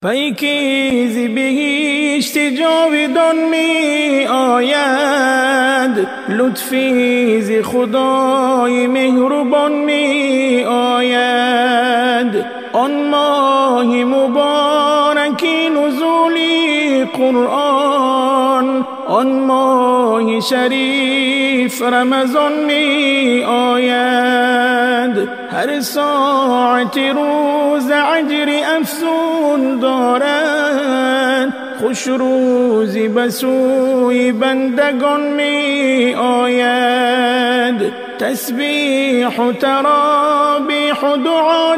پیکیزی بهشت جاودان می آید، لطفی ز خدای مهربان می آید. آن ماه مبارکی نزولی قرآن، آن ماه شریف رمضان می آید. هر ساعت روز اجر افزون دارد، خوش روزی بسوی بندگان می آید. تسبیح و ترابیح و دعا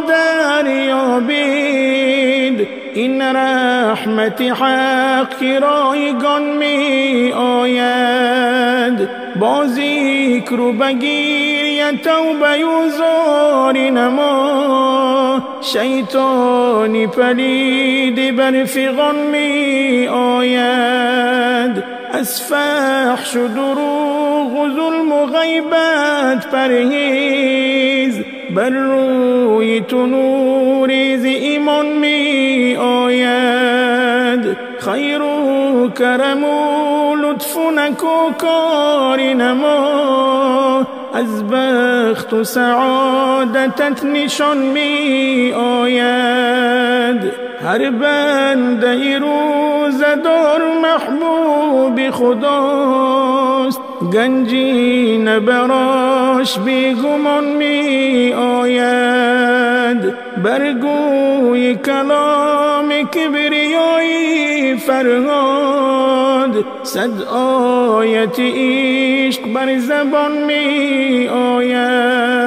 دریابید، این رحمت حق که رایگان می آید. با ذکر و بگیر توبه و زار نما، شیطانی پلید بر فغان می آید. از فحش و دروغ و ظلم و غیبت پرهیز، بر روی تو نوری ز ایمان می آید. خیر و کرم و لطف و نکو کار نما، از بخت و سعادتت نشان می آید. هر بنده روزدار محبوب خداست، گنجینه براش بیگمان می آید. برگوی کلام کبریایی فرهاد، صد آیت عشق بر زبان می آید.